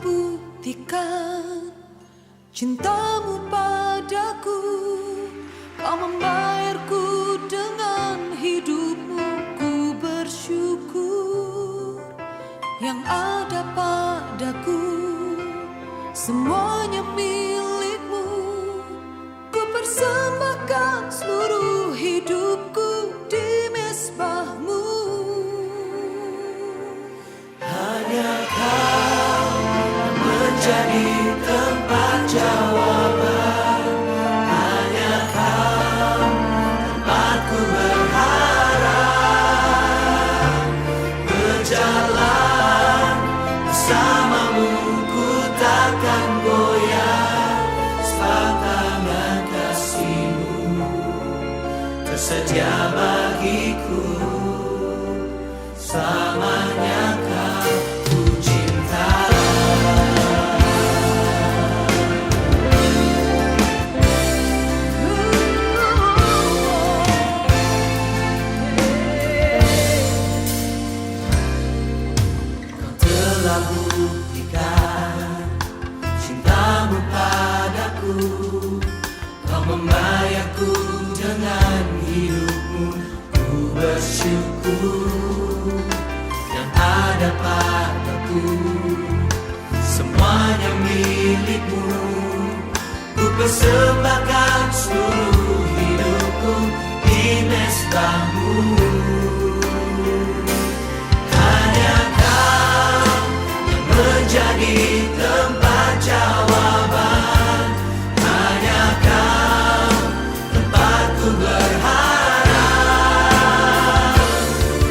buktikan cintamu padaku. Kau membayarku dengan hidupmu. Ku bersyukur yang ada padaku, semuanya milikmu. Ku persembahkan seluruh hidupku di mezbahmu. Hanya Kau menjadi tempat jawaban. Hanya Kau tempatku berharap. Berjalan bersamamu ku takkan goyah. Sebab tangan kasih-Mu tersedia bagiku. Selamanya Kau ku cinta. Kau telah buktikan cintamu padaku. Kau membayarku dengan hidupmu. Ku bersyukur yang ada padaku, semuanya milikmu. Ku persembahkan seluruh hidupku di mezbahmu. Hanya Kau yang menjadi tempat jawaban. Hanya Kau tempatku berharap.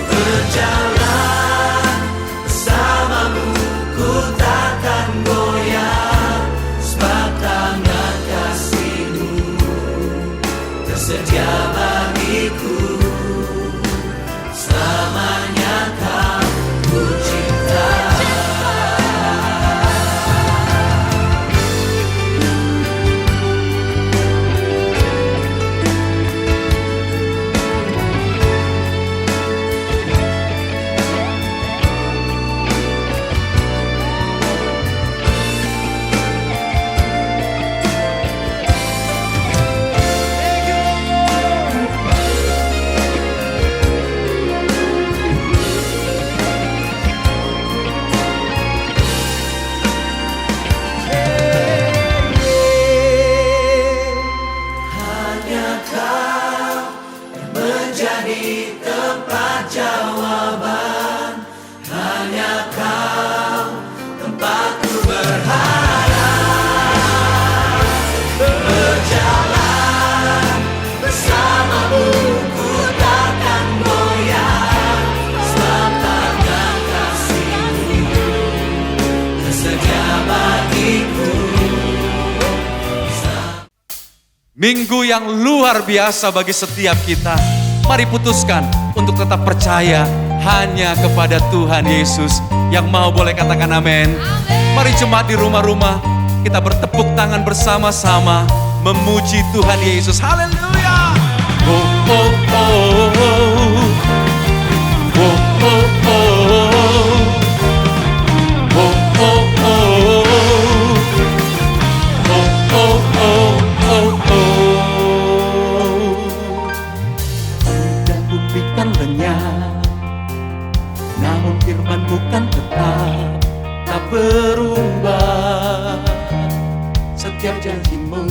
Berjalan bersamamu ku takkan goyah. Sebab tangan kasih-Mu tersedia bagiku. Selamanya Kau ku cinta. Hanya Kau yang menjadi tempat jawaban. Hanya Kau tempatku berharap. Berjalan bersamamu ku takkan goyah. Sebab tangan kasih-Mu tersedia bagiku. Minggu yang luar biasa bagi setiap kita. Mari putuskan untuk tetap percaya hanya kepada Tuhan Yesus yang mau. Boleh katakan amin. Mari jemaat di rumah-rumah kita bertepuk tangan bersama-sama memuji Tuhan Yesus. Haleluya. Oh, oh, oh, oh. Oh, oh, oh. Oh, oh, oh. Oh, oh, oh, oh, oh. Sudah buktikan lenyap, namun firman-Mu kan tetap tak berubah. Setiap janji-Mu,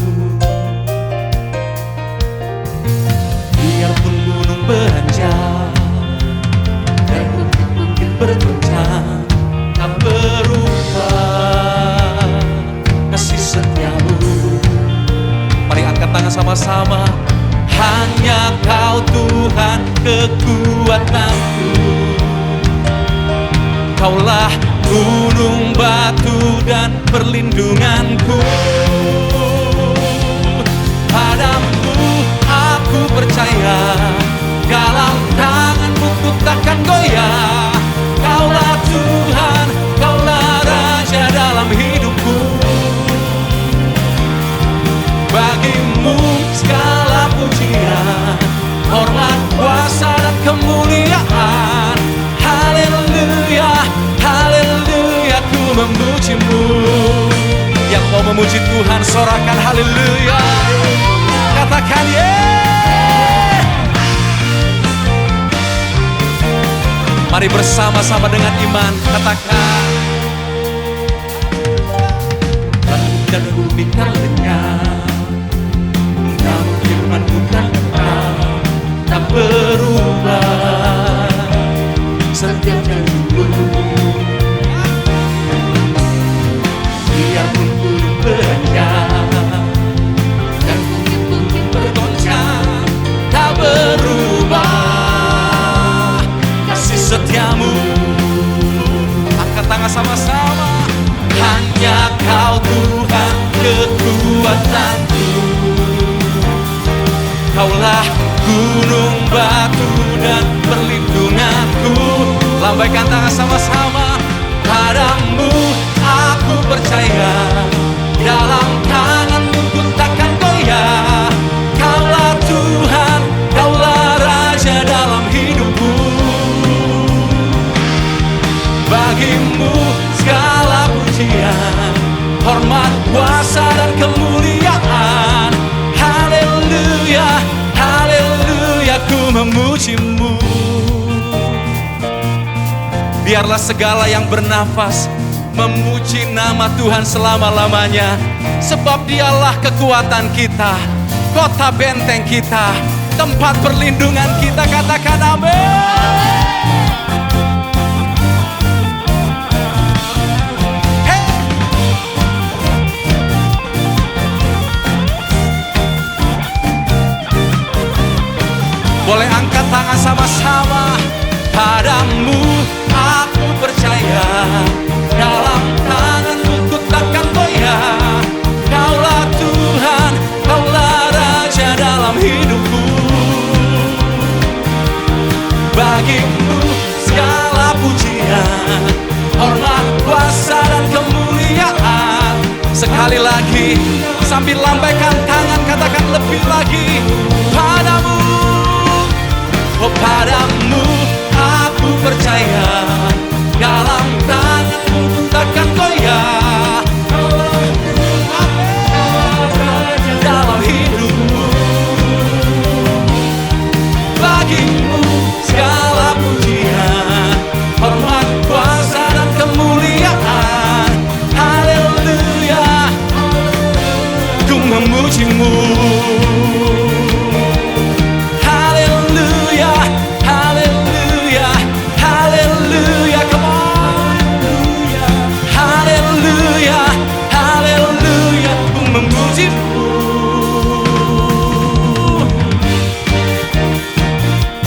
biarpun gunung beranjak dan bukit mungkin bergoncang, tak berubah kasih setia-Mu. Mari angkat tangan sama-sama. Hanya Kau Tuhan kekuatanku. Kaulah gunung batu dan perlindunganku. Padamu aku percaya, dalam tangan-Mu ku takkan goyah. Kaulah Tuhan, Kaulah Raja dalam hidupku. Bagi-Mu segala pujian, hormat, kuasa dan kemuliaan. Haleluya, haleluya, ku memuji-Mu. memuji Tuhan, sorakan haleluya. Katakan yeah. Mari bersama-sama dengan iman katakan. Langit dan bumi kan lenyap, namun firman-Mu kan tetap, tak berubah. Setiap janjimu, biarpun gunung beranjak dan bukit-bukit bergoncang, tak berubah kasih setiamu. Angkat tangan sama-sama. Hanya Kau Tuhan kekuatanku, Kaulah gunung batu dan perlindunganku. Lambaikan tangan sama-sama. Padamu aku percaya, dalam tangan-Mu ku takkan goyah. Kaulah Tuhan, Kaulah Raja dalam hidupku. Bagimu segala pujian, hormat, kuasa dan kemuliaan. Haleluya, haleluya, ku memuji-Mu. Biarlah segala yang bernafas memuji nama Tuhan selama-lamanya. Sebab Dialah kekuatan kita, kota benteng kita, tempat perlindungan kita. Katakan amin. Boleh angkat tangan sama-sama. Padamu aku percaya, dalam tangan-Mu ku takkan goyah. Kaulah Tuhan, Kaulah Raja dalam hidupku. Bagimu segala pujian, hormat, kuasa dan kemuliaan. Sekali lagi sambil lambaikan tangan katakan lebih lagi. Padamu, oh padamu aku percaya, dalam tangan-Mu ku takkan goyah. Dalam hidupku, bagimu segala pujian, hormat, kuasa dan kemuliaan. Haleluya, ku memuji-Mu.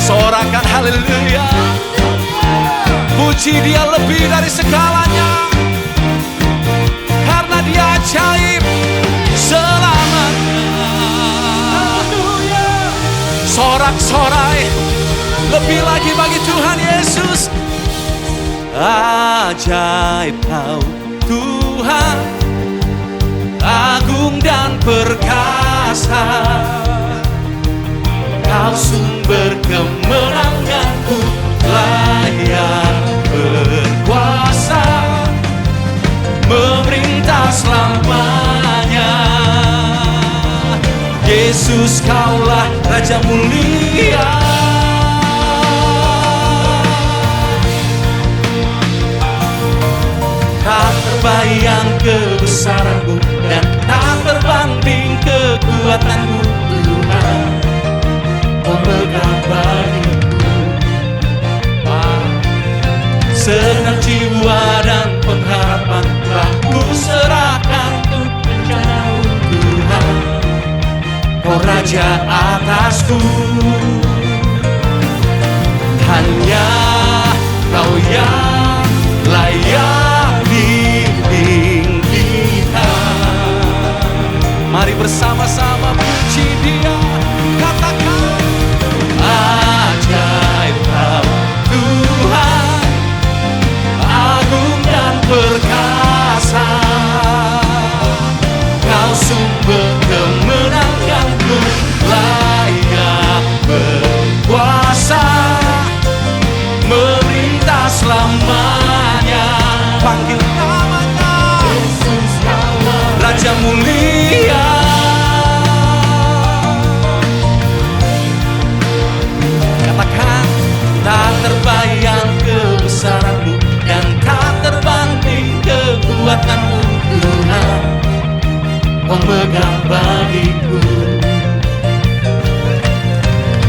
Sorakan haleluya. Puji Dia lebih dari segalanya, karena Dia ajaib selamanya. Sorak-sorai lebih lagi bagi Tuhan Yesus. Ajaib Kau Tuhan, agung dan perkasa. Kau sumber kemenanganku, layak berkuasa, memerintah selamanya. Yesus Kaulah Raja mulia. Tak terbayang kebesaran-Mu dan tak terbanding kekuatan-Mu Tuhan. Pemegang bagiku, senang jiwa dan pengharapan telah ku serahkan untuk rencana-Mu Tuhan. Kau Raja atasku, hanya Kau yang layak ditinggikan. Mari bersama-sama puji Dia. Katakan ajaib Kau Tuhan, agung dan perkasa. Kau sumber kemenanganku, layak Raja mulia. Katakan, tak terbayang kebesaran-Mu dan tak terbanding kekuatan-Mu Tuhan, pemegang bagiku.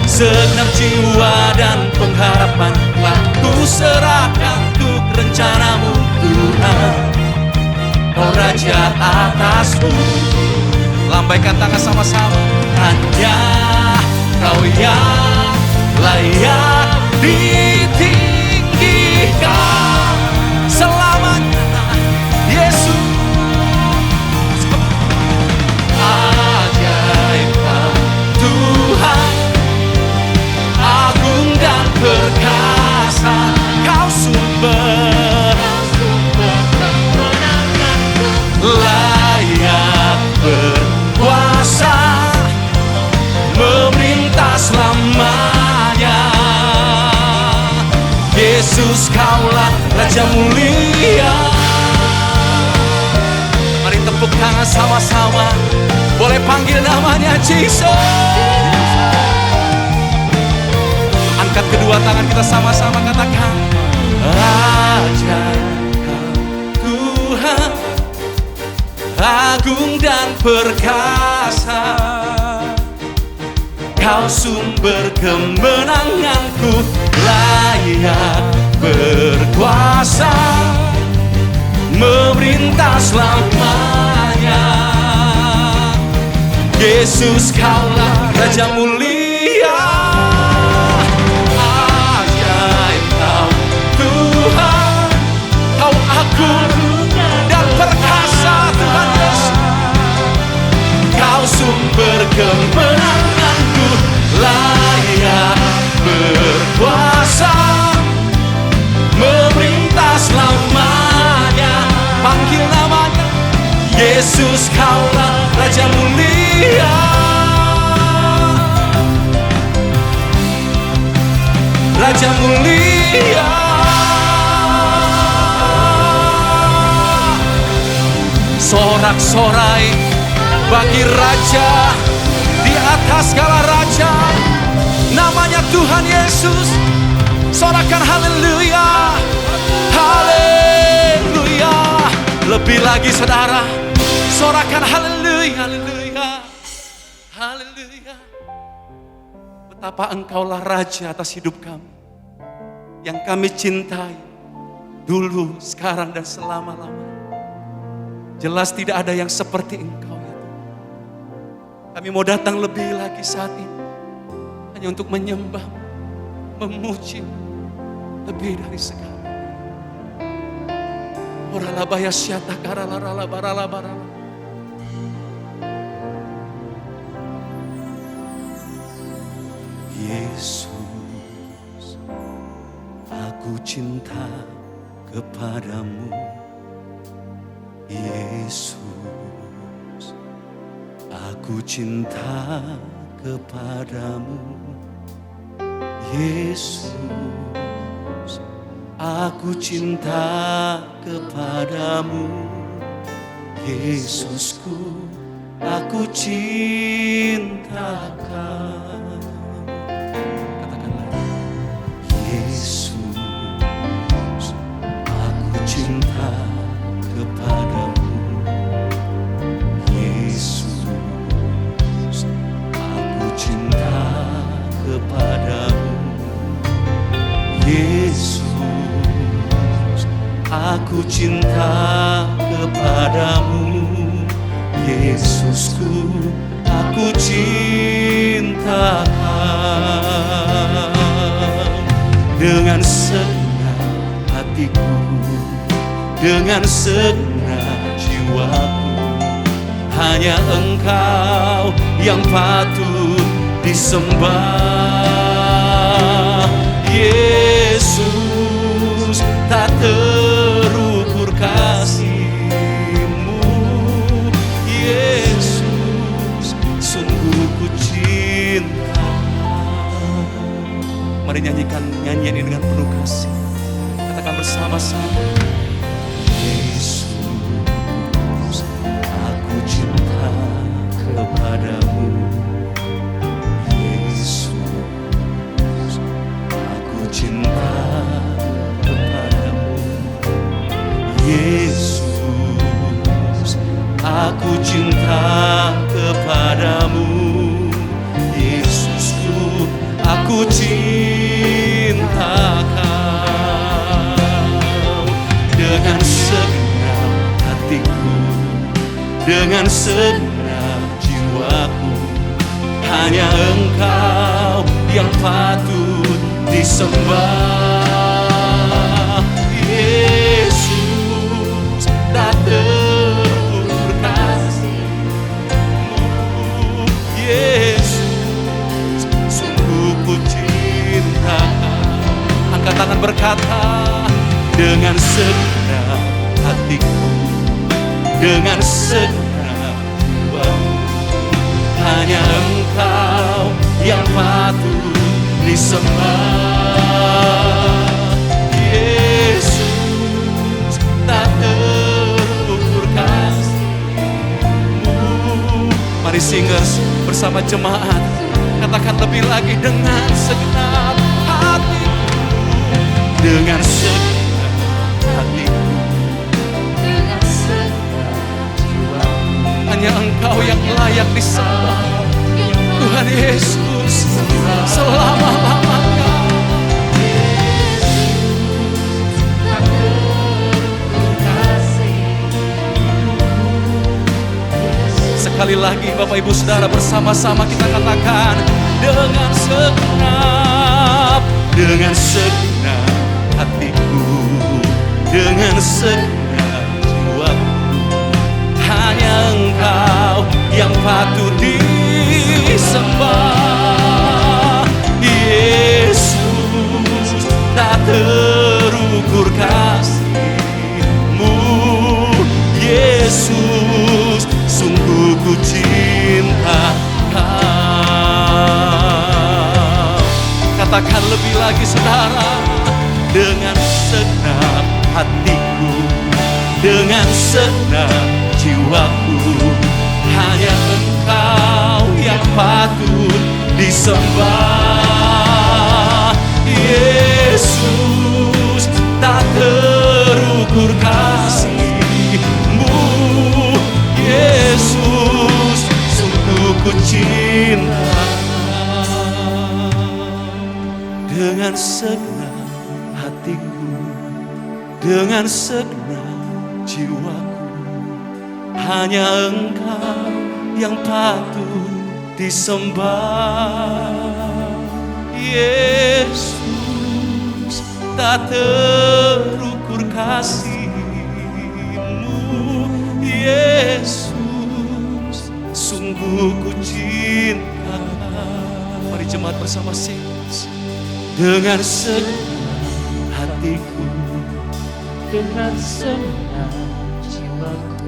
Segenap jiwa dan pengharapan telah ku serahkan untuk rencana-Mu Tuhan, Kau Raja atasku. Lambaikan tangan sama-sama. Hanya Kau yang layak ditinggikan selamanya, Yesus. Ajaib Kau Tuhan, agung dan perkasa, Kau sumber layak berkuasa, memerintah selamanya. Yesus, Kaulah Raja mulia. Mari tepuk tangan sama-sama. Boleh panggil namanya Jesus. Angkat kedua tangan kita sama-sama, katakan, Raja Kau Tuhan, agung dan perkasa, Kau sumber kemenanganku, layak berkuasa, memerintah selamanya. Yesus, Kaulah Raja mulia. Ajaib Kau Tuhan, Kau agung dan perkasa, Tuhan Yesus. Kau sumber kemenanganku, layak berkuasa, memerintah selamanya. Panggil namanya, Yesus, Kaulah Raja mulia. Raja mulia. Sorak-sorai bagi Raja di atas segala raja, namanya Tuhan Yesus. Sorakan haleluya, haleluya. Lebih lagi saudara, sorakan haleluya, haleluya, haleluya. Betapa Engkaulah Raja atas hidup kami, yang kami cintai dulu, sekarang, dan selama-lamanya. Jelas tidak ada yang seperti Engkau ya Tuhan. Kami mau datang lebih lagi saat ini, hanya untuk menyembah, memuji lebih dari segalanya. Oralabaya syata karala barala barala. Yesus, aku cinta kepadamu. Yesus, aku cinta kepadamu. Yesus, aku cinta kepadamu. Yesusku, aku cintakan. Katakan lagi. Yesus, aku cinta kepadamu. Yesus, aku cinta kepadamu. Yesus, aku cinta kepadamu. Yesusku, aku cintakan. Dengan segenap hatiku, dengan segenap jiwaku, hanya Engkau yang patut disembah. Yesus, tak terukur kasih-Mu. Yesus, sungguh ku cinta. Mari nyanyikan nyanyian ini dengan penuh kasih. Katakan bersama-sama. Yesus, aku hatiku, dengan segenap jiwaku. Hanya Engkau yang patut disembah. Yesus, tak terukur kasih-Mu. Yesus, sungguh ku cinta. Angkat tangan berkata, dengan segenap hatiku, dengan segenap jiwaku. Hanya Engkau yang patut disembah. Yesus, tak terukur kasih-Mu. Mari singers bersama jemaat katakan lebih lagi, dengan segenap hatiku, dengan segenap hatiku, dengan segenap jiwaku. hanya Engkau yang layak disembah, Tuhan Yesus, selama-lamanya. Sekali lagi Bapak Ibu Saudara, bersama-sama kita katakan, dengan segenap hatiku, dengan segenap jiwaku. Hanya Engkau yang patut disembah. Yesus, tak terukur kasih-Mu. Yesus, sungguh ku cinta Kau. Katakan lebih lagi saudara, dengan segenap hatiku, dengan segenap jiwaku. Hanya Engkau yang patut disembah. Yesus, tak terukur kasih-Mu. Yesus, sungguh ku cinta. Dengan segenap hatiku, dengan segenap jiwaku. Hanya Engkau yang patut disembah. Yesus, tak terukur kasih-Mu. Yesus, sungguh ku cinta. Mari jemaat bersama sing. Dengan segenap hatiku, dengan segenap jiwaku.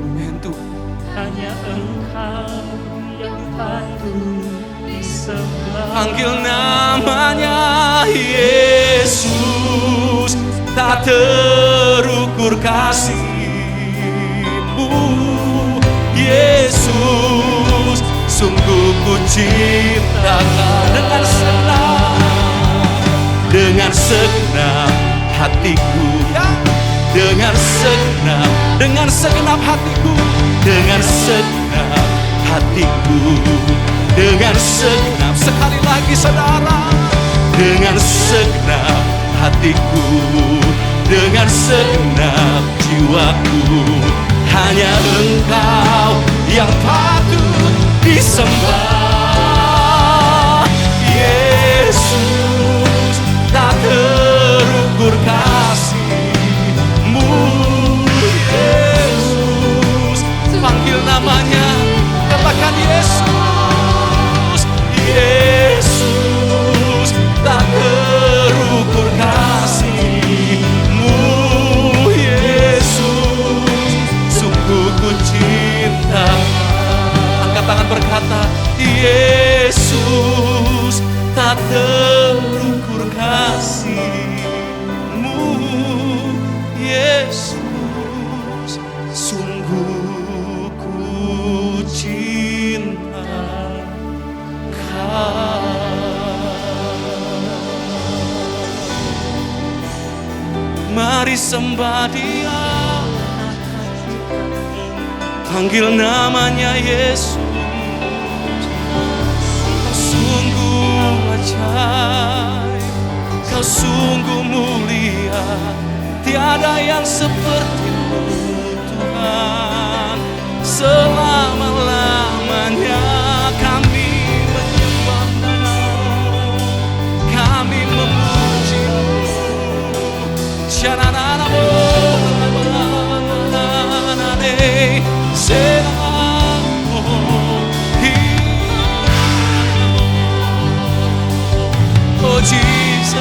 Hanya Engkau yang patut disembah. Panggil namanya Yesus, tak terukur kasih-Mu. Yesus, sungguh ku cinta Kau. Dengan segenap hatiku, dengan segenap hatiku, dengan segenap hatiku, dengan segenap, sekali lagi saudara, dengan segenap hatiku, dengan segenap jiwaku. Hanya Engkau yang patut disembah. Yesus, tak terukur kasih-Mu. Yesus, panggil namanya, katakan Yesus. Yesus, tak terukur kasih-Mu. Yesus, sungguh ku cinta. Angkat tangan berkata, Yesus, tak terukur kasih-Mu. Yesus, sungguh ku cinta Kau. Mari sembah Dia, panggil namanya Yesus. Kau sungguh ajaib, Kau sungguh mulia, tiada yang seperti-Mu Tuhan. Oh Jesus,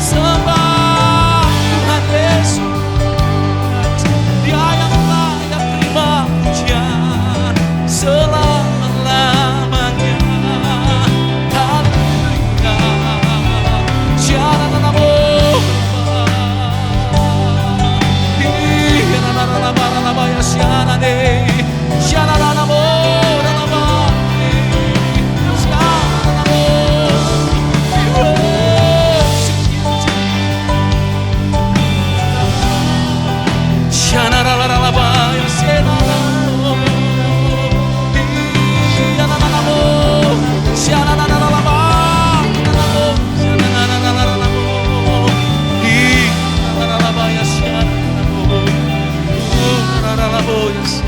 sembah Tuhan Yesus, Dia yang layak terima pujian selama-lamanya.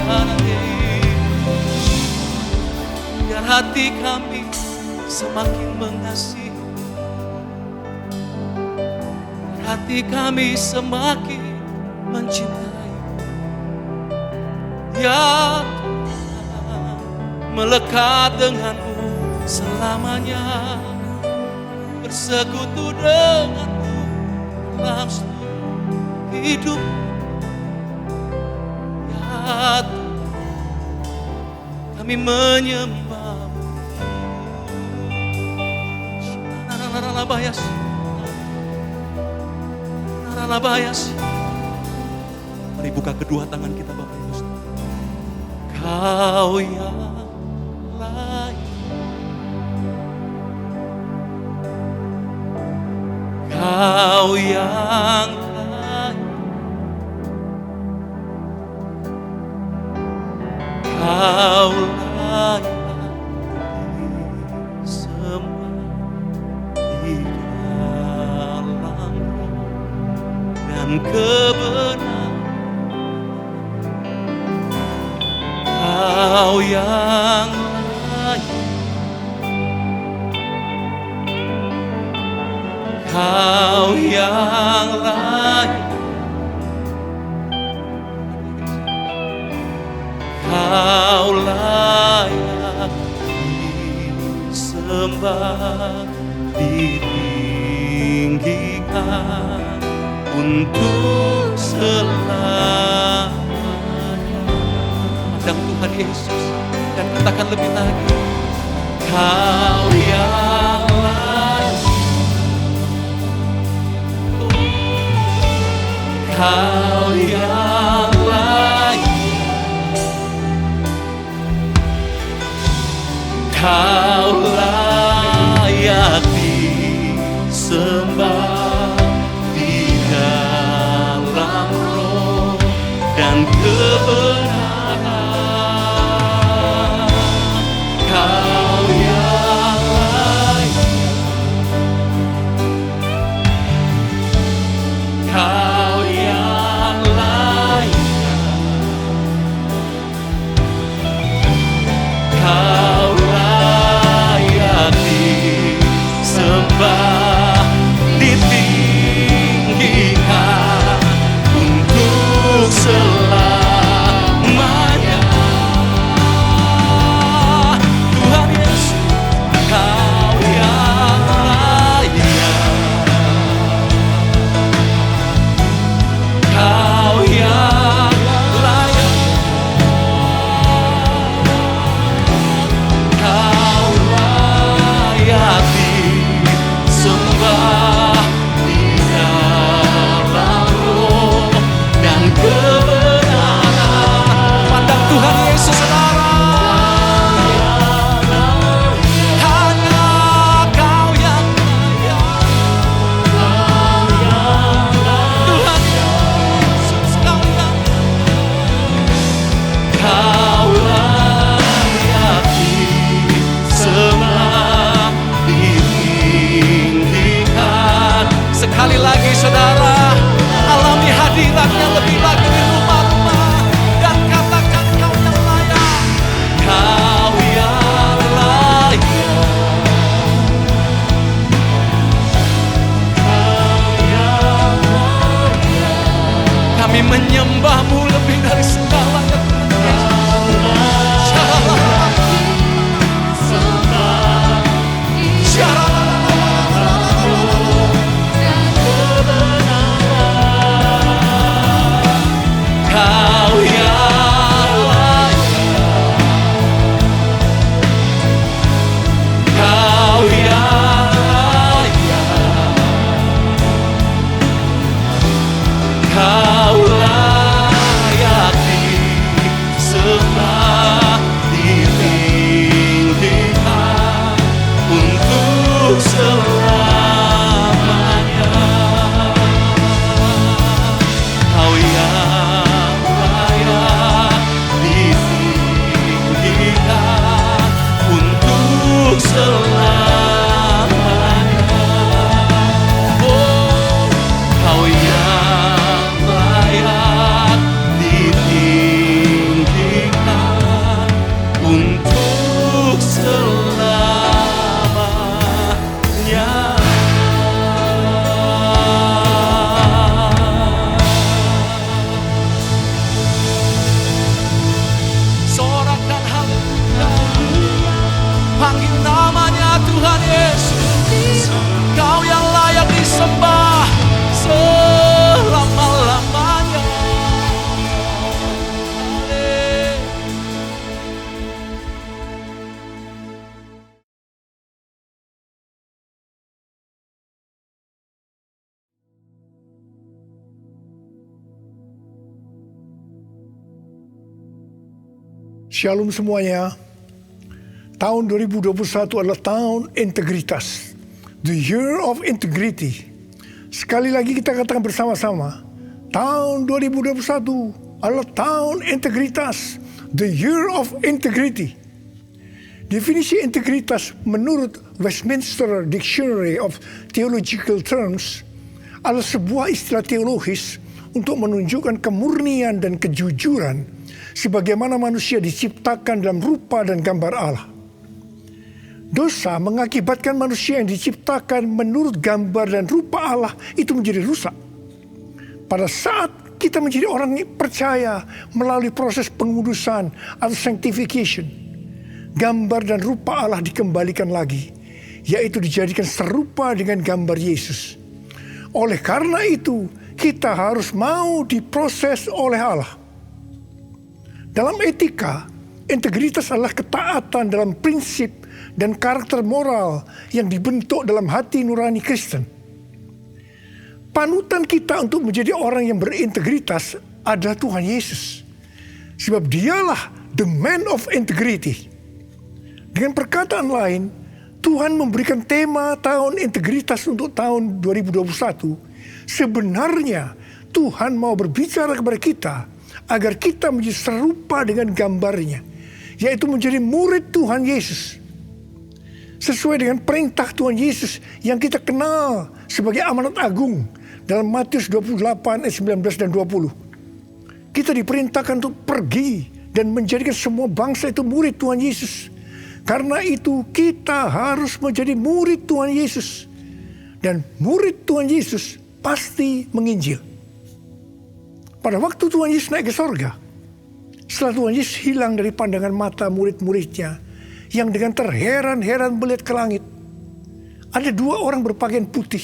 Haleluya. Biar hati kami semakin mengasihi, biar hati kami semakin mencintai. Ya Tuhan, melekat denganmu selamanya, bersekutu denganmu dalam seluruh hidup. Ya Tuhan, kami menyembah-Mu. Mari buka kedua tangan kita Bapak Ibu. Kau yang lain, Kau yang lain, Kau layak disembah di dalam roh dan kebenaran. Kau yang layak, Kau yang layak, Kau layak disembah, ditinggikan untuk selamanya. Pandang Tuhan Yesus dan katakan lebih lagi, Kau yang layak, Kau yang layak, Kau layak disembah di dalam roh dan kebenaran. Kau yang layak, Kau yang layak, Kau layak disembah, ditinggikan untuk selamanya. Tuhan Yesus, Kau yang layak, Kau yang layak, Kau layak disembah. Shalom semuanya. Tahun 2021 adalah tahun integritas. The year of integrity. Sekali lagi kita katakan bersama-sama. Tahun 2021 adalah tahun integritas. The year of integrity. Definisi integritas menurut Westminster Dictionary of Theological Terms adalah sebuah istilah teologis untuk menunjukkan kemurnian dan kejujuran sebagaimana manusia diciptakan dalam rupa dan gambar Allah. Dosa mengakibatkan manusia yang diciptakan menurut gambar dan rupa Allah itu menjadi rusak. Pada saat kita menjadi orang yang percaya melalui proses pengudusan atau sanctification, gambar dan rupa Allah dikembalikan lagi, yaitu dijadikan serupa dengan gambar Yesus. Oleh karena itu, kita harus mau diproses oleh Allah. Dalam etika, integritas adalah ketaatan dalam prinsip dan karakter moral yang dibentuk dalam hati nurani Kristen. Panutan kita untuk menjadi orang yang berintegritas adalah Tuhan Yesus. Sebab dialah the man of integrity. Dengan perkataan lain, Tuhan memberikan tema tahun integritas untuk tahun 2021. Sebenarnya Tuhan mau berbicara kepada kita agar kita menjadi serupa dengan gambarnya, yaitu menjadi murid Tuhan Yesus. Sesuai dengan perintah Tuhan Yesus yang kita kenal sebagai amanat agung dalam Matius 28 ayat 19 dan 20. Kita diperintahkan untuk pergi dan menjadikan semua bangsa itu murid Tuhan Yesus. Karena itu kita harus menjadi murid Tuhan Yesus. Dan murid Tuhan Yesus pasti menginjil. Pada waktu Tuhan Yesus naik ke sorga, setelah Tuhan Yesus hilang dari pandangan mata murid-muridnya yang dengan terheran-heran melihat ke langit, ada dua orang berpakaian putih,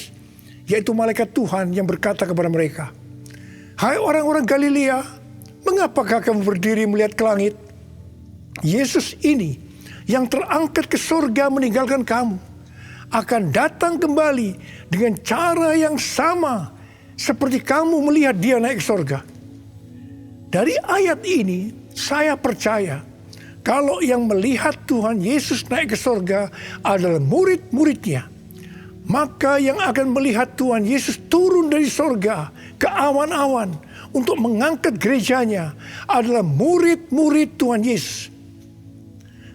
yaitu malaikat Tuhan yang berkata kepada mereka, "Hai orang-orang Galilea, mengapakah kamu berdiri melihat ke langit? Yesus ini yang terangkat ke sorga meninggalkan kamu akan datang kembali dengan cara yang sama seperti kamu melihat dia naik ke sorga." Dari ayat ini saya percaya kalau yang melihat Tuhan Yesus naik ke sorga adalah murid-muridnya, maka yang akan melihat Tuhan Yesus turun dari sorga ke awan-awan untuk mengangkat gerejanya adalah murid-murid Tuhan Yesus.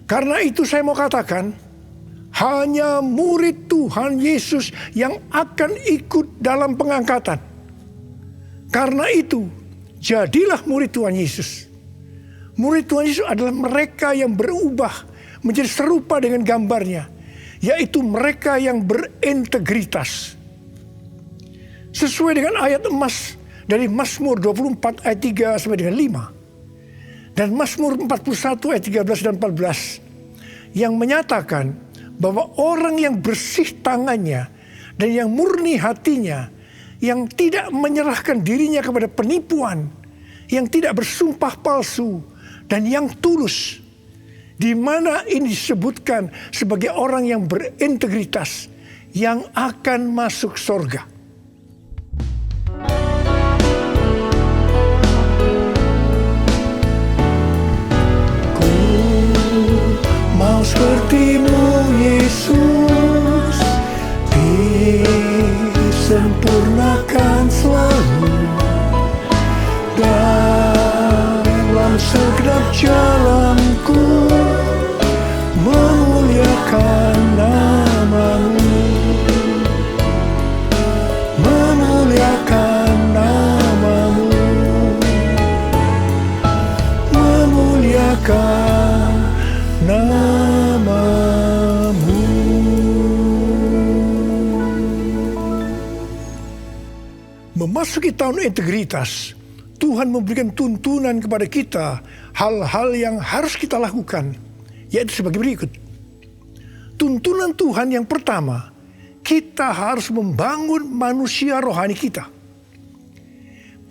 Karena itu saya mau katakan, hanya murid Tuhan Yesus yang akan ikut dalam pengangkatan. Karena itu, jadilah murid Tuhan Yesus. Murid Tuhan Yesus adalah mereka yang berubah menjadi serupa dengan gambarnya, yaitu mereka yang berintegritas. Sesuai dengan ayat emas dari Mazmur 24 ayat 3 sampai dengan 5. Dan Mazmur 41 ayat 13 dan 14 yang menyatakan bahwa orang yang bersih tangannya dan yang murni hatinya, yang tidak menyerahkan dirinya kepada penipuan, yang tidak bersumpah palsu, dan yang tulus, di mana ini disebutkan sebagai orang yang berintegritas, yang akan masuk surga. Mau sepertimu Yesus, disempurnakan selalu dalam segenap jalanku, memuliakan namamu, memuliakan namamu, memuliakan namamu. Memasuki tahun integritas, Tuhan memberikan tuntunan kepada kita hal-hal yang harus kita lakukan, yaitu sebagai berikut. Tuntunan Tuhan yang pertama, kita harus membangun manusia rohani kita.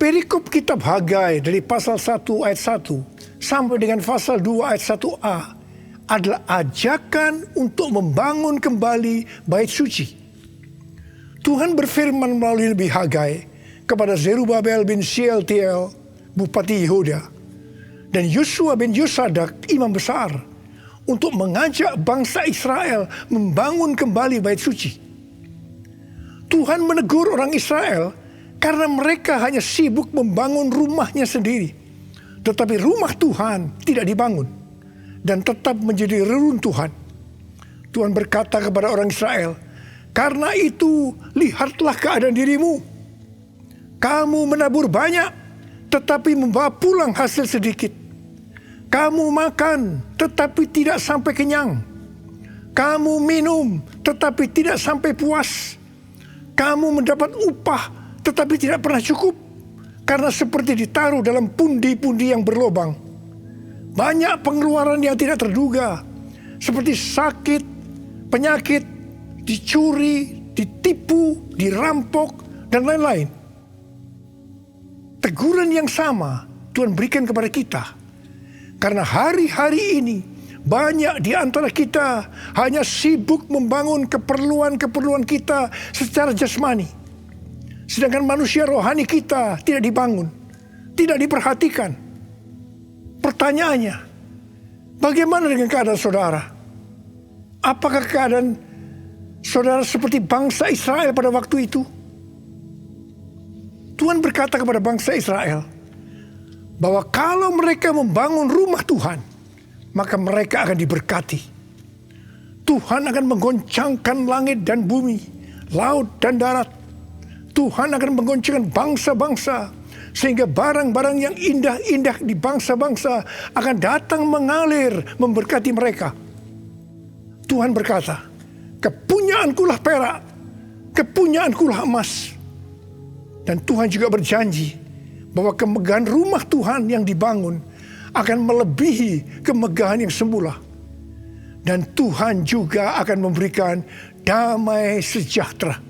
Perikop kitab Hagai dari pasal 1 ayat 1 sampai dengan pasal 2 ayat 1a adalah ajakan untuk membangun kembali bait suci. Tuhan berfirman melalui Nabi Hagai kepada Zerubabel bin Shealtiel, Bupati Yehuda, dan Yosua bin Yosadak, imam besar, untuk mengajak bangsa Israel membangun kembali bait suci. Tuhan menegur orang Israel karena mereka hanya sibuk membangun rumahnya sendiri. Tetapi rumah Tuhan tidak dibangun dan tetap menjadi reruntuhan. Tuhan berkata kepada orang Israel, "Karena itu lihatlah keadaan dirimu. Kamu menabur banyak, tetapi membawa pulang hasil sedikit. Kamu makan, tetapi tidak sampai kenyang. Kamu minum, tetapi tidak sampai puas. Kamu mendapat upah, tetapi tidak pernah cukup, karena seperti ditaruh dalam pundi-pundi yang berlobang. Banyak pengeluaran yang tidak terduga, seperti sakit, penyakit, dicuri, ditipu, dirampok, dan lain-lain." Teguran yang sama Tuhan berikan kepada kita. Karena hari-hari ini banyak di antara kita hanya sibuk membangun keperluan-keperluan kita secara jasmani. Sedangkan manusia rohani kita tidak dibangun, tidak diperhatikan. Pertanyaannya, bagaimana dengan keadaan saudara? Apakah keadaan saudara seperti bangsa Israel pada waktu itu? Tuhan berkata kepada bangsa Israel bahwa kalau mereka membangun rumah Tuhan, maka mereka akan diberkati. Tuhan akan menggoncangkan langit dan bumi, laut dan darat. Tuhan akan menggoncangkan bangsa-bangsa, sehingga barang-barang yang indah-indah di bangsa-bangsa akan datang mengalir memberkati mereka. Tuhan berkata, "Kepunyaankulah perak, kepunyaankulah emas." Dan Tuhan juga berjanji bahwa kemegahan rumah Tuhan yang dibangun akan melebihi kemegahan yang semula. Dan Tuhan juga akan memberikan damai sejahtera.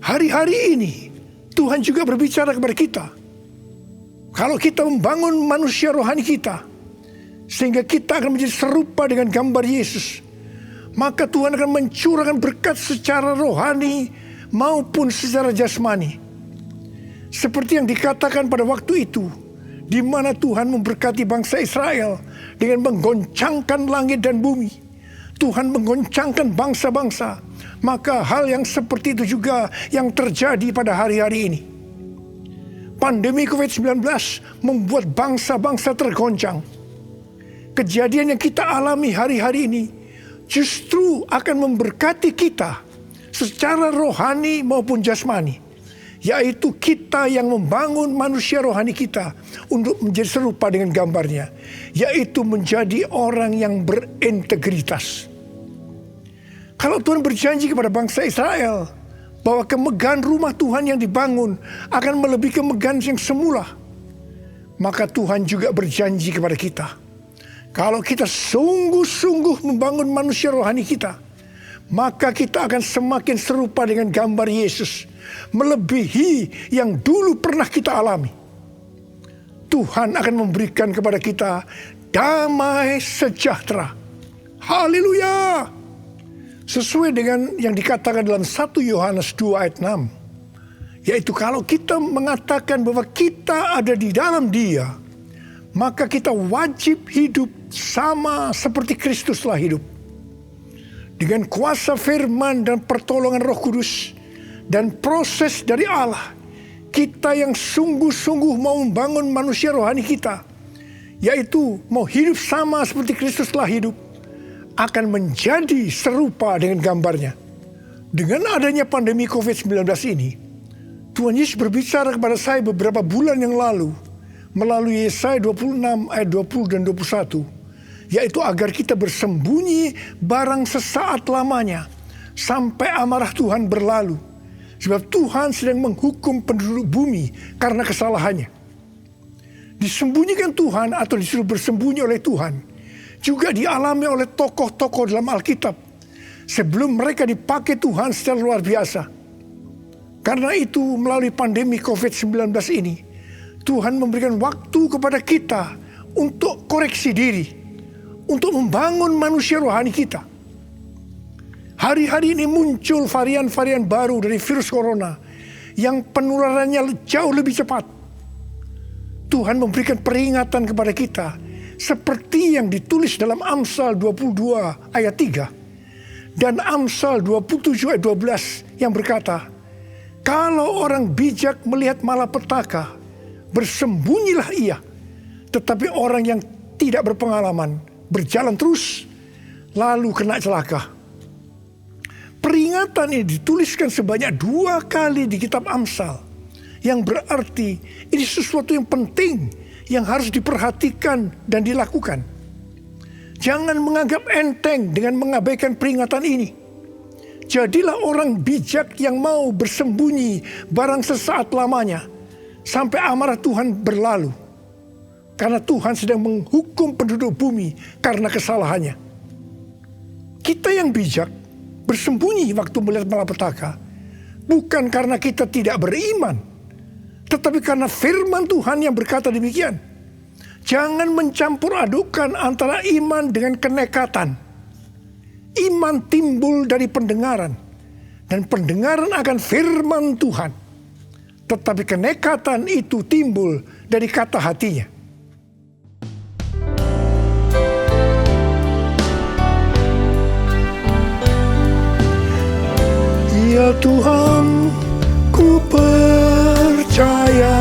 Hari-hari ini Tuhan juga berbicara kepada kita. Kalau kita membangun manusia rohani kita, sehingga kita akan menjadi serupa dengan gambar Yesus, maka Tuhan akan mencurahkan berkat secara rohani maupun secara jasmani. Seperti yang dikatakan pada waktu itu, di mana Tuhan memberkati bangsa Israel dengan menggoncangkan langit dan bumi. Tuhan menggoncangkan bangsa-bangsa. Maka hal yang seperti itu juga yang terjadi pada hari-hari ini. Pandemi COVID-19 membuat bangsa-bangsa tergoncang. Kejadian yang kita alami hari-hari ini justru akan memberkati kita secara rohani maupun jasmani, yaitu kita yang membangun manusia rohani kita untuk menjadi serupa dengan gambarnya, yaitu menjadi orang yang berintegritas. Kalau Tuhan berjanji kepada bangsa Israel bahwa kemegahan rumah Tuhan yang dibangun akan melebihi kemegahan yang semula, maka Tuhan juga berjanji kepada kita, kalau kita sungguh-sungguh membangun manusia rohani kita, maka kita akan semakin serupa dengan gambar Yesus, melebihi yang dulu pernah kita alami. Tuhan akan memberikan kepada kita damai sejahtera. Haleluya! Sesuai dengan yang dikatakan dalam 1 Yohanes 2 ayat 6. Yaitu kalau kita mengatakan bahwa kita ada di dalam Dia, maka kita wajib hidup sama seperti Kristus telah hidup. Dengan kuasa firman dan pertolongan Roh Kudus dan proses dari Allah, kita yang sungguh-sungguh mau membangun manusia rohani kita, yaitu mau hidup sama seperti Kristus telah hidup, akan menjadi serupa dengan gambarnya. Dengan adanya pandemi COVID-19 ini, Tuhan Yesus berbicara kepada saya beberapa bulan yang lalu melalui Yesaya 26 ayat 20 dan 21, yaitu agar kita bersembunyi barang sesaat lamanya sampai amarah Tuhan berlalu, sebab Tuhan sedang menghukum penduduk bumi karena kesalahannya. Disembunyikan Tuhan atau disuruh bersembunyi oleh Tuhan juga dialami oleh tokoh-tokoh dalam Alkitab sebelum mereka dipakai Tuhan secara luar biasa. Karena itu melalui pandemi COVID-19 ini, Tuhan memberikan waktu kepada kita untuk koreksi diri, untuk membangun manusia rohani kita. Hari-hari ini muncul varian-varian baru dari virus corona yang penularannya jauh lebih cepat. Tuhan memberikan peringatan kepada kita seperti yang ditulis dalam Amsal 22 ayat 3 dan Amsal 27 ayat 12 yang berkata, kalau orang bijak melihat malapetaka, bersembunyilah ia. Tetapi orang yang tidak berpengalaman berjalan terus, lalu kena celaka. Peringatan ini dituliskan sebanyak 2 kali di kitab Amsal, yang berarti ini sesuatu yang penting yang harus diperhatikan dan dilakukan. Jangan menganggap enteng dengan mengabaikan peringatan ini. Jadilah orang bijak yang mau bersembunyi barang sesaat lamanya sampai amarah Tuhan berlalu. Karena Tuhan sedang menghukum penduduk bumi karena kesalahannya. Kita yang bijak bersembunyi waktu melihat malapetaka bukan karena kita tidak beriman, tetapi karena firman Tuhan yang berkata demikian. Jangan mencampur adukan antara iman dengan kenekatan. Iman timbul dari pendengaran, dan pendengaran akan firman Tuhan. Tetapi kenekatan itu timbul dari kata hatinya. Ya Tuhan, ku percaya,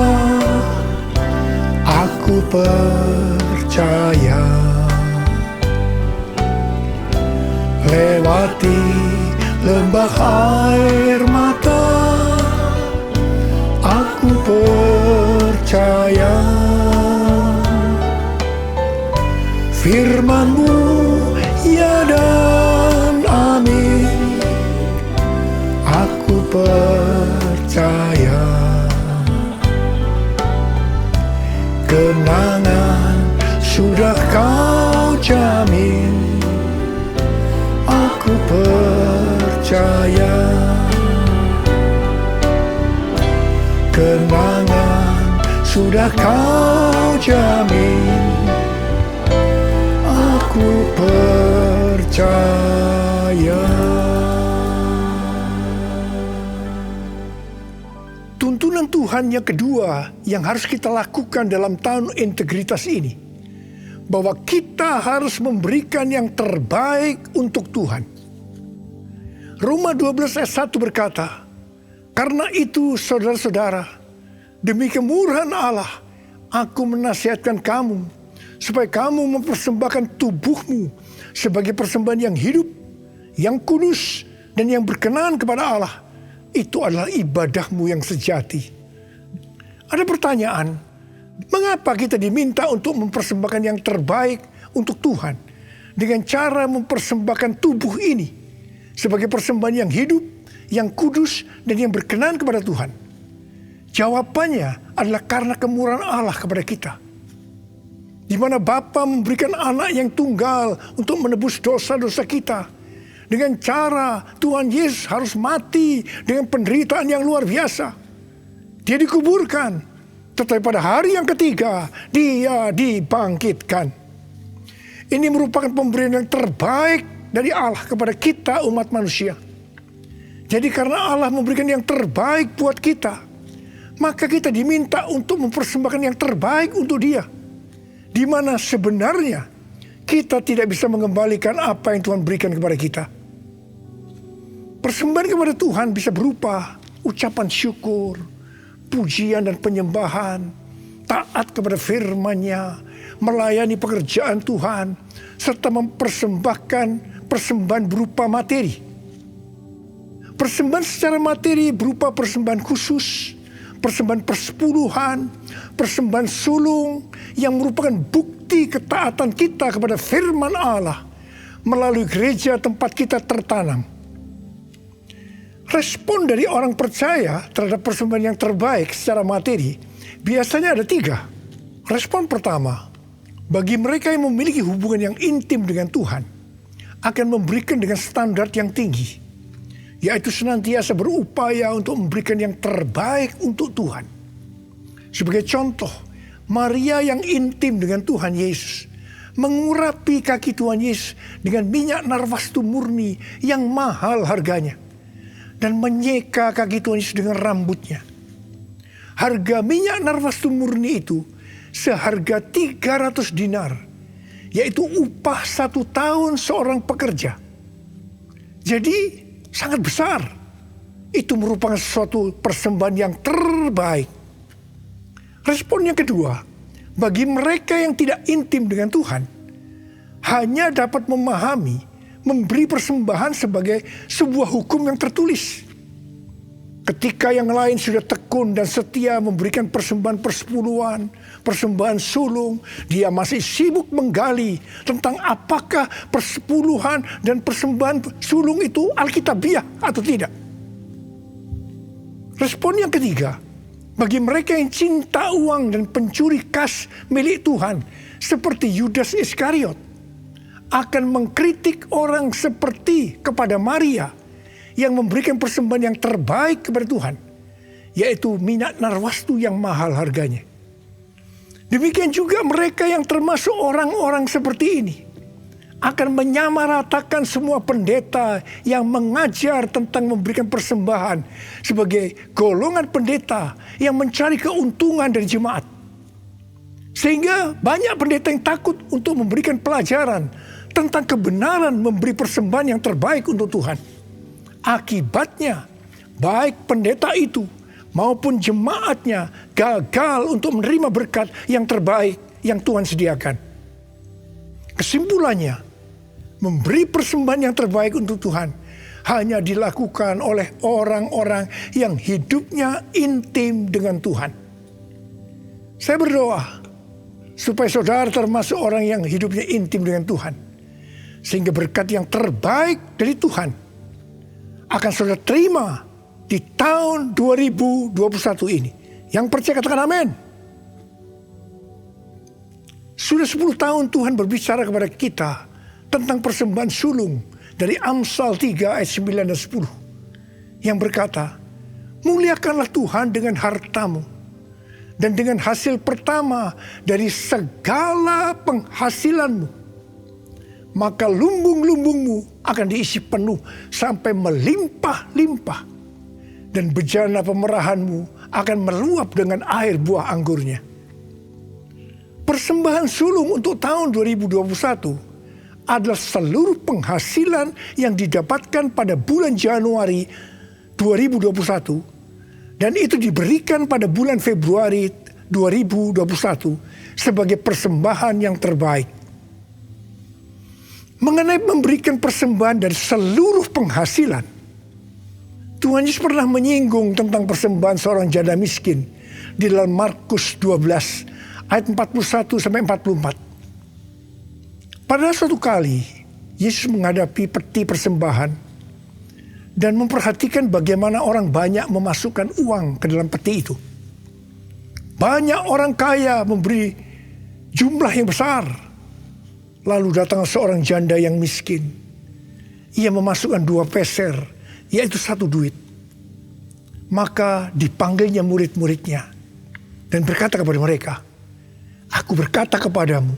aku percaya. Lewati lembah air mata, aku percaya. Firman-Mu ya dan amin, aku percaya. Kenangan sudah Kau jamin, aku percaya. Kenangan sudah Kau jamin, aku percaya. Tuntunan Tuhan yang kedua yang harus kita lakukan dalam tahun integritas ini, bahwa kita harus memberikan yang terbaik untuk Tuhan. Roma 12 ayat 1 berkata, karena itu saudara-saudara, demi kemurahan Allah, aku menasihatkan kamu, supaya kamu mempersembahkan tubuhmu sebagai persembahan yang hidup, yang kudus, dan yang berkenan kepada Allah. Itu adalah ibadahmu yang sejati. Ada pertanyaan, mengapa kita diminta untuk mempersembahkan yang terbaik untuk Tuhan dengan cara mempersembahkan tubuh ini sebagai persembahan yang hidup, yang kudus, dan yang berkenan kepada Tuhan? Jawabannya adalah karena kemurahan Allah kepada kita. Di mana Bapa memberikan anak yang tunggal untuk menebus dosa-dosa kita. Dengan cara Tuhan Yesus harus mati dengan penderitaan yang luar biasa. Dia dikuburkan, tetapi pada hari yang ketiga Dia dibangkitkan. Ini merupakan pemberian yang terbaik dari Allah kepada kita umat manusia. Jadi karena Allah memberikan yang terbaik buat kita, maka kita diminta untuk mempersembahkan yang terbaik untuk Dia. Di mana sebenarnya kita tidak bisa mengembalikan apa yang Tuhan berikan kepada kita. Persembahan kepada Tuhan bisa berupa ucapan syukur, pujian dan penyembahan, taat kepada firman-Nya, melayani pekerjaan Tuhan, serta mempersembahkan persembahan berupa materi. Persembahan secara materi berupa persembahan khusus, persembahan persepuluhan, persembahan sulung yang merupakan bukti ketaatan kita kepada firman Allah melalui gereja tempat kita tertanam. Respon dari orang percaya terhadap persembahan yang terbaik secara materi biasanya ada 3. Respon pertama, bagi mereka yang memiliki hubungan yang intim dengan Tuhan, akan memberikan dengan standar yang tinggi, yaitu senantiasa berupaya untuk memberikan yang terbaik untuk Tuhan. Sebagai contoh, Maria yang intim dengan Tuhan Yesus mengurapi kaki Tuhan Yesus dengan minyak narwastu murni yang mahal harganya, dan menyeka kaki Tuhan Yesus dengan rambutnya. Harga minyak narwastu murni itu seharga 300 dinar, yaitu upah 1 tahun seorang pekerja. Jadi sangat besar. Itu merupakan suatu persembahan yang terbaik. Respon yang kedua, bagi mereka yang tidak intim dengan Tuhan, hanya dapat memahami, memberi persembahan sebagai sebuah hukum yang tertulis. Ketika yang lain sudah tekun dan setia memberikan persembahan persepuluhan, persembahan sulung, dia masih sibuk menggali tentang apakah persepuluhan dan persembahan sulung itu alkitabiah atau tidak. Respon yang ketiga, bagi mereka yang cinta uang dan pencuri kas milik Tuhan, seperti Yudas Iskariot, akan mengkritik orang seperti kepada Maria yang memberikan persembahan yang terbaik kepada Tuhan, yaitu minyak narwastu yang mahal harganya. Demikian juga mereka yang termasuk orang-orang seperti ini akan menyamaratakan semua pendeta yang mengajar tentang memberikan persembahan sebagai golongan pendeta yang mencari keuntungan dari jemaat. Sehingga banyak pendeta yang takut untuk memberikan pelajaran tentang kebenaran memberi persembahan yang terbaik untuk Tuhan. Akibatnya, baik pendeta itu maupun jemaatnya gagal untuk menerima berkat yang terbaik yang Tuhan sediakan. Kesimpulannya, memberi persembahan yang terbaik untuk Tuhan hanya dilakukan oleh orang-orang yang hidupnya intim dengan Tuhan. Saya berdoa supaya saudara termasuk orang yang hidupnya intim dengan Tuhan, sehingga berkat yang terbaik dari Tuhan akan saudara terima di tahun 2021 ini. Yang percaya katakan amin. Sudah 10 tahun Tuhan berbicara kepada kita tentang persembahan sulung dari Amsal 3 ayat 9 dan 10. Yang berkata, muliakanlah Tuhan dengan hartamu dan dengan hasil pertama dari segala penghasilanmu. Maka lumbung-lumbungmu akan diisi penuh sampai melimpah-limpah. Dan bejana pemerahanmu akan meluap dengan air buah anggurnya. Persembahan sulung untuk tahun 2021 adalah seluruh penghasilan yang didapatkan pada bulan Januari 2021. Dan itu diberikan pada bulan Februari 2021 sebagai persembahan yang terbaik. Mengenai memberikan persembahan dari seluruh penghasilan, Tuhan Yesus pernah menyinggung tentang persembahan seorang janda miskin di dalam Markus 12 ayat 41 sampai 44. Pada suatu kali, Yesus menghadapi peti persembahan dan memperhatikan bagaimana orang banyak memasukkan uang ke dalam peti itu. Banyak orang kaya memberi jumlah yang besar. Lalu datang seorang janda yang miskin. Ia memasukkan 2 peser, yaitu 1 duit. Maka dipanggilnya murid-muridnya dan berkata kepada mereka, aku berkata kepadamu,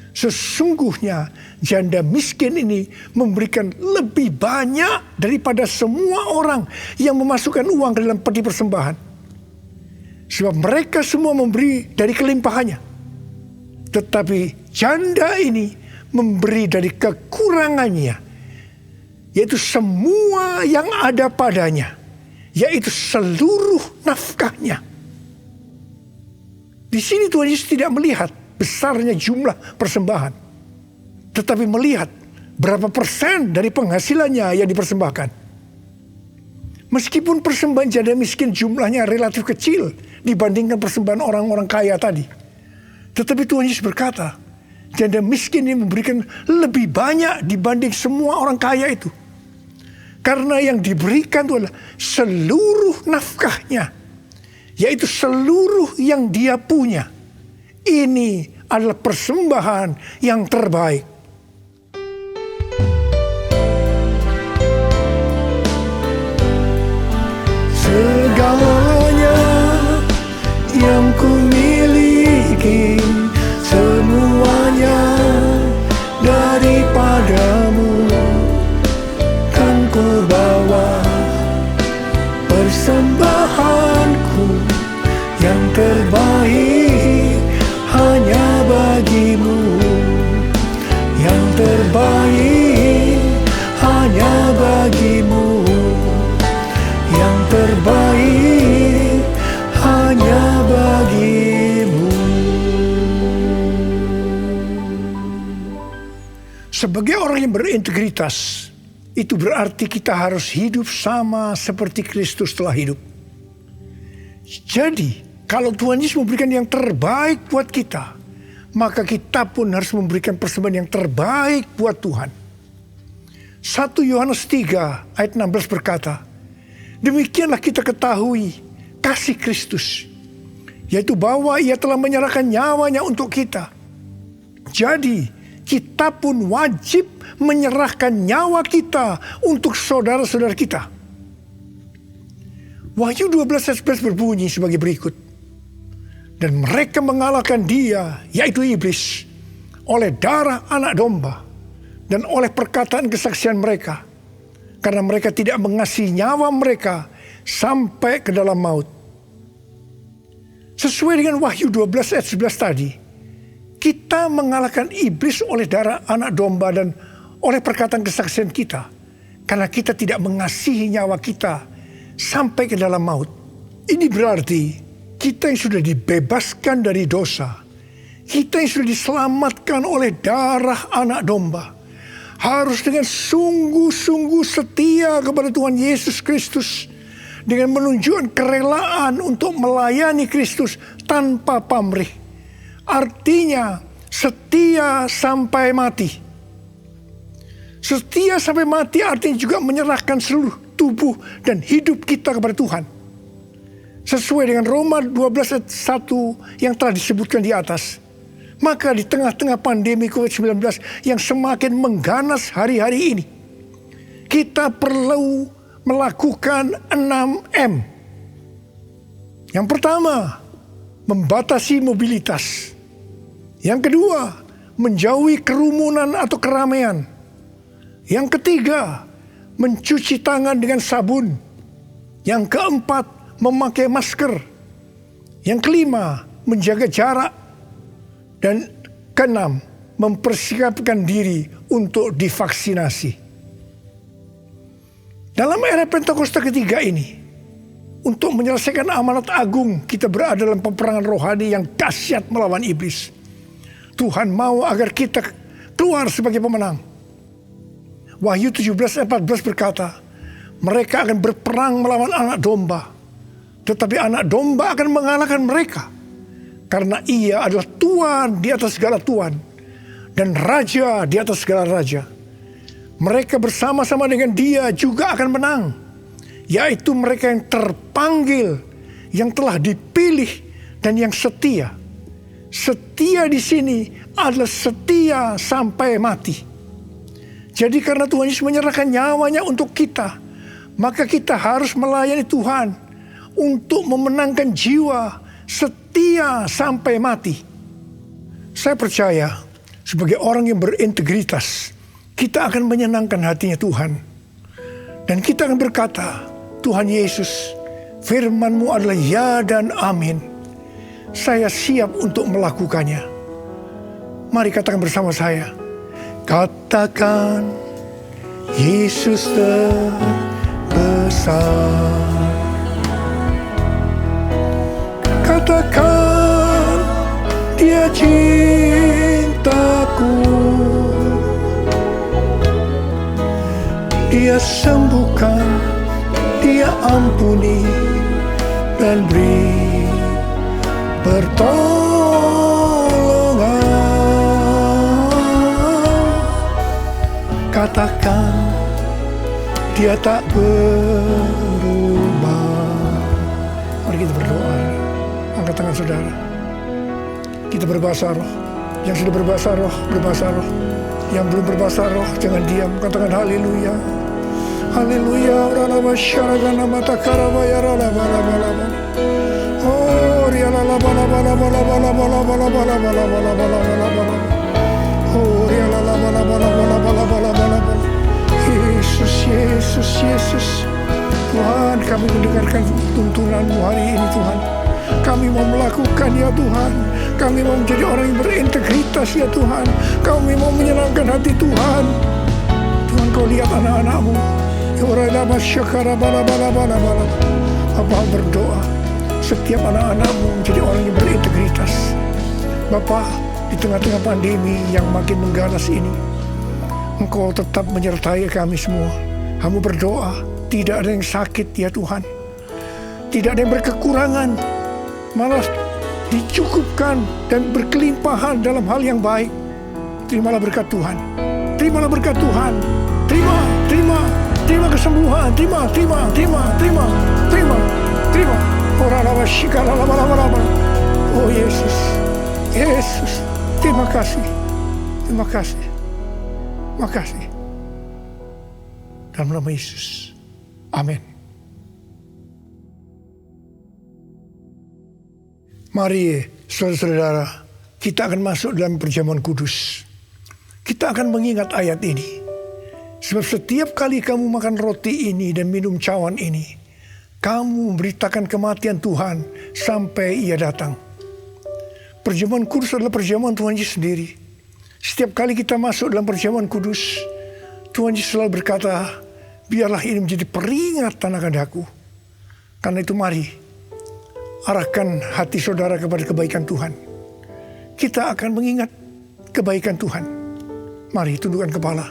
sesungguhnya janda miskin ini memberikan lebih banyak daripada semua orang yang memasukkan uang ke dalam peti persembahan. Sebab mereka semua memberi dari kelimpahannya. Tetapi janda ini memberi dari kekurangannya, yaitu semua yang ada padanya, yaitu seluruh nafkahnya. Di sini Tuhan Yesus tidak melihat besarnya jumlah persembahan, tetapi melihat berapa persen dari penghasilannya yang dipersembahkan. Meskipun persembahan janda miskin jumlahnya relatif kecil dibandingkan persembahan orang-orang kaya tadi, tetapi Tuhan Yesus berkata, janda miskin ini memberikan lebih banyak dibanding semua orang kaya itu. Karena yang diberikan itu adalah seluruh nafkahnya, yaitu seluruh yang dia punya. Ini adalah persembahan yang terbaik. Segalanya yang ku miliki, semuanya daripadamu, kan ku bawa persembahanku yang terbaik bagimu, yang terbaik hanya bagimu, yang terbaik hanya bagimu. Sebagai orang yang berintegritas, itu berarti kita harus hidup sama seperti Kristus telah hidup. Jadi, kalau Tuhan Yesus memberikan yang terbaik buat kita, maka kita pun harus memberikan persembahan yang terbaik buat Tuhan. 1 Yohanes 3 ayat 16 berkata, demikianlah kita ketahui kasih Kristus, yaitu bahwa Ia telah menyerahkan nyawanya untuk kita. Jadi, kita pun wajib menyerahkan nyawa kita untuk saudara-saudara kita. Wahyu 12 ayat 11 berbunyi sebagai berikut. Dan mereka mengalahkan dia, yaitu iblis, oleh darah anak domba dan oleh perkataan kesaksian mereka. Karena mereka tidak mengasihi nyawa mereka sampai ke dalam maut. Sesuai dengan Wahyu 12 ayat 11 tadi, kita mengalahkan iblis oleh darah anak domba dan oleh perkataan kesaksian kita. Karena kita tidak mengasihi nyawa kita sampai ke dalam maut. Ini berarti kita yang sudah dibebaskan dari dosa, kita yang sudah diselamatkan oleh darah anak domba, harus dengan sungguh-sungguh setia kepada Tuhan Yesus Kristus, dengan menunjukkan kerelaan untuk melayani Kristus tanpa pamrih. Artinya setia sampai mati. Setia sampai mati artinya juga menyerahkan seluruh tubuh dan hidup kita kepada Tuhan. Sesuai dengan Roma 12 ayat 1 yang telah disebutkan di atas. Maka di tengah-tengah pandemi COVID-19 yang semakin mengganas hari-hari ini, kita perlu melakukan 6M. Yang pertama, membatasi mobilitas. Yang kedua, menjauhi kerumunan atau keramaian. Yang ketiga, mencuci tangan dengan sabun. Yang keempat, memakai masker. Yang kelima, menjaga jarak. Dan keenam, mempersiapkan diri untuk divaksinasi. Dalam era Pentakosta ketiga ini, untuk menyelesaikan amanat agung, kita berada dalam peperangan rohani yang dahsyat melawan iblis. Tuhan mau agar kita keluar sebagai pemenang. Wahyu 17 ayat 14 berkata, mereka akan berperang melawan anak domba, tetapi anak domba akan mengalahkan mereka, karena ia adalah Tuhan di atas segala Tuhan dan Raja di atas segala Raja. Mereka bersama-sama dengan dia juga akan menang, yaitu mereka yang terpanggil, yang telah dipilih, dan yang setia. Setia di sini adalah setia sampai mati. Jadi karena Tuhan Yesus menyerahkan nyawanya untuk kita, maka kita harus melayani Tuhan untuk memenangkan jiwa, setia sampai mati. Saya percaya sebagai orang yang berintegritas, kita akan menyenangkan hatinya Tuhan. Dan kita akan berkata, Tuhan Yesus, firman-Mu adalah ya dan amin. Saya siap untuk melakukannya. Mari katakan bersama saya. Katakan, Yesus terbesar. Katakan, Dia cintaku. Dia sembuhkan, Dia ampuni, dan beri pertolongan. Katakan, Dia tak berubah. Mari kita berdoa. Angkat tangan saudara. Kita berbahasa roh. Yang sudah berbahasa roh, berbahasa roh. Yang belum berbahasa roh, jangan diam. Katakan haleluya. Haleluya. Ralaba syaragana mata karabaya ralaba laba laba. Oh, rialala bala bala bala bala bala bala bala bala bala bala bala bala. Oh, rialala bala bala bala bala bala bala bala. Yesus, Yesus, Yesus. Tuhan, kami mendengarkan tuntunan-Mu hari ini Tuhan. Kami mau melakukan ya Tuhan. Kami mau menjadi orang yang berintegritas ya Tuhan. Kami mau menyenangkan hati Tuhan. Tuhan, Kau lihat anak-anak-Mu. Bapa berdoa setiap anak-anak-Mu menjadi orang yang berintegritas. Bapa, di tengah-tengah pandemi yang makin mengganas ini, Engkau tetap menyertai kami semua. Kami berdoa tidak ada yang sakit ya Tuhan. Tidak ada yang berkekurangan, malah dicukupkan dan berkelimpahan dalam hal yang baik. Terimalah berkat Tuhan. Terimalah berkat Tuhan. Terima kesembuhan. Terima. Oh Yesus. Terima kasih. Makasih. Dalam nama Yesus. Amin. Mari saudara-saudara, kita akan masuk dalam perjamuan kudus. Kita akan mengingat ayat ini. Sebab setiap kali kamu makan roti ini dan minum cawan ini, kamu memberitakan kematian Tuhan sampai Ia datang. Perjamuan kudus adalah perjamuan Tuhan Yesus sendiri. Setiap kali kita masuk dalam perjamuan kudus, Tuhan Yesus selalu berkata, biarlah ini menjadi peringatan akan aku. Karena itu mari, arahkan hati saudara kepada kebaikan Tuhan. Kita akan mengingat kebaikan Tuhan. Mari tundukkan kepala.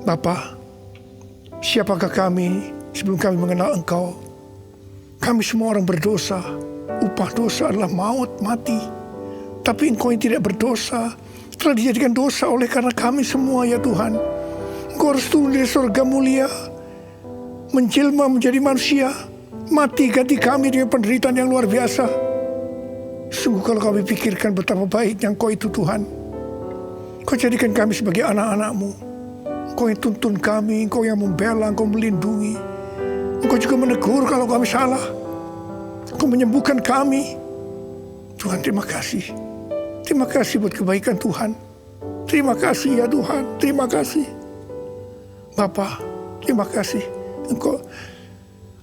Bapa, siapakah kami sebelum kami mengenal Engkau? Kami semua orang berdosa. Upah dosa adalah maut, mati. Tapi Engkau yang tidak berdosa telah dijadikan dosa oleh karena kami semua ya Tuhan. Engkau harus turun dari surga mulia, menjelma menjadi manusia, mati ganti kami dengan penderitaan yang luar biasa. Sungguh kalau kami pikirkan betapa baiknya Engkau itu Tuhan. Engkau jadikan kami sebagai anak-anak-Mu. Engkau yang tuntun kami, Engkau yang membela, Engkau melindungi. Engkau juga menegur kalau kami salah. Engkau menyembuhkan kami. Tuhan, terima kasih. Terima kasih buat kebaikan Tuhan. Terima kasih ya Tuhan. Terima kasih. Bapa, terima kasih. Engkau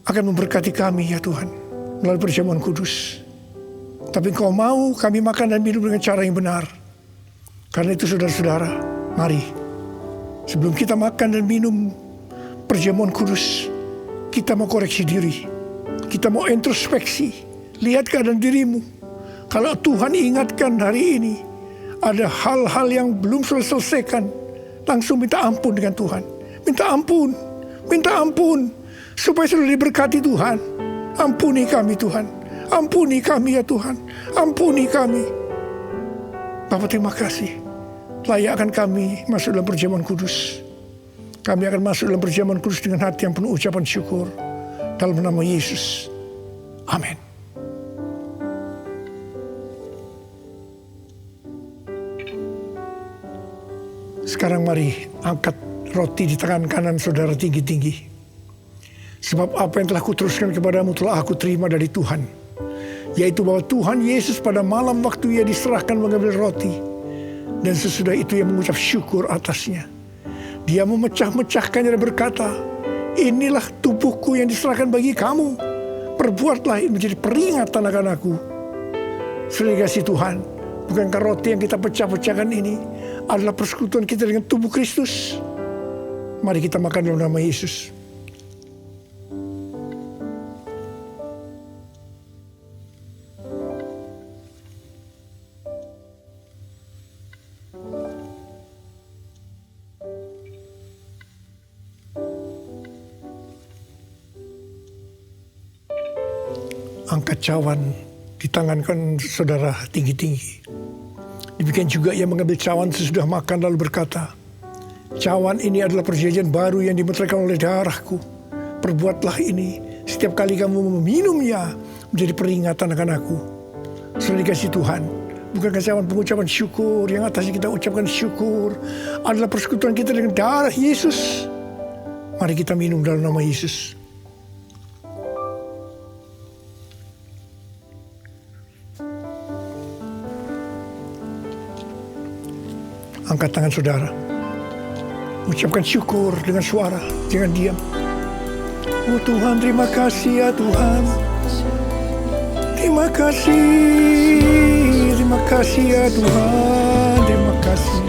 akan memberkati kami ya Tuhan melalui perjamuan kudus. Tapi Engkau mau kami makan dan minum dengan cara yang benar. Karena itu saudara-saudara, mari. Sebelum kita makan dan minum perjamuan kudus, kita mau koreksi diri. Kita mau introspeksi. Lihat keadaan dirimu. Kalau Tuhan ingatkan hari ini, ada hal-hal yang belum selesaikan, langsung minta ampun dengan Tuhan. Minta ampun. Supaya sudah diberkati Tuhan. Ampuni kami Tuhan. Ampuni kami ya Tuhan. Ampuni kami. Bapak terima kasih. Layakkan kami masuk dalam perjamuan kudus. Kami akan masuk dalam perjamuan kudus dengan hati yang penuh ucapan syukur. Dalam nama Yesus. Amin. Sekarang mari angkat roti di tangan kanan saudara tinggi-tinggi. Sebab apa yang telah kuteruskan kepadamu telah aku terima dari Tuhan. Yaitu bahwa Tuhan Yesus pada malam waktu Ia diserahkan mengambil roti. Dan sesudah itu Ia mengucap syukur atasnya. Dia memecah-mecahkannya dan berkata, inilah tubuhku yang diserahkan bagi kamu. Perbuatlah ini menjadi peringatan akan aku. Saudara kasih Tuhan, bukankah roti yang kita pecah-pecahkan ini adalah persekutuan kita dengan tubuh Kristus? Mari kita makan dalam nama Yesus. Angkat cawan di tangan kan saudara tinggi-tinggi. Demikian juga Ia mengambil cawan sesudah makan lalu berkata, cawan ini adalah perjanjian baru yang dimeteraikan oleh darahku. Perbuatlah ini setiap kali kamu meminumnya menjadi peringatan akan aku. Saudara dikasih Tuhan, bukankah cawan pengucapan syukur yang atasnya kita ucapkan syukur adalah persekutuan kita dengan darah Yesus. Mari kita minum dalam nama Yesus. Angkat tangan saudara. Ucapkan syukur dengan suara. Jangan diam. Oh Tuhan, terima kasih ya Tuhan. Terima kasih ya Tuhan, terima kasih.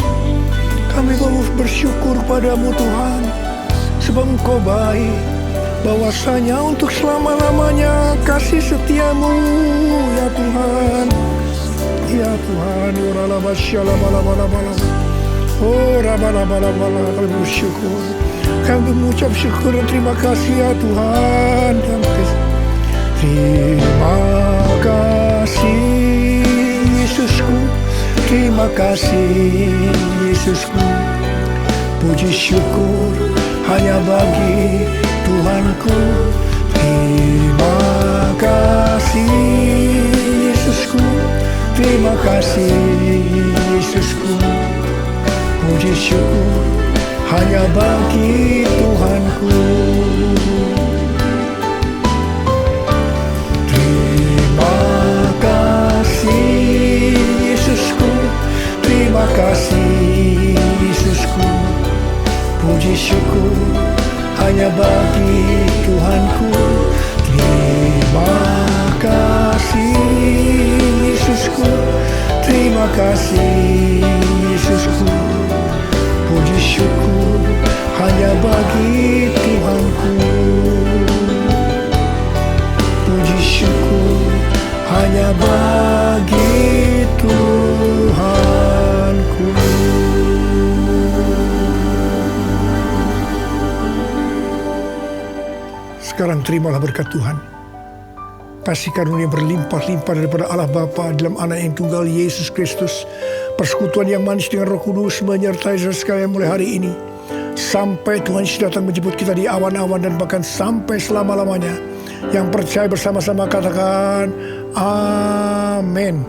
Kami mau bersyukur padamu Tuhan, sebab Engkau baik, bahwasanya untuk selama-lamanya kasih setiamu ya Tuhan. Ya Tuhan, kami bersyukur, kami mengucap syukur dan terima kasih ya Tuhan. Terima kasih Yesusku, terima kasih Yesusku. Puji syukur hanya bagi Tuhanku. Terima kasih Yesusku, terima kasih Yesusku. Puji syukur hanya bagi Tuhanku. Terima kasih Yesusku, terima kasih Yesusku. Puji syukur hanya bagi Tuhanku. Terima kasih Yesusku, terima kasih Yesusku. Puji syukur hanya bagi Tuhanku. Puji syukur hanya bagi Tuhanku. Sekarang terimalah berkat Tuhan. Kasih karunia berlimpah-limpah daripada Allah Bapa dalam Anak yang tunggal Yesus Kristus. Persekutuan yang manis dengan Roh Kudus menyertai saudara sekalian mulai hari ini. Sampai Tuhan Yesus datang menjemput kita di awan-awan dan bahkan sampai selama-lamanya. Yang percaya bersama-sama katakan amin.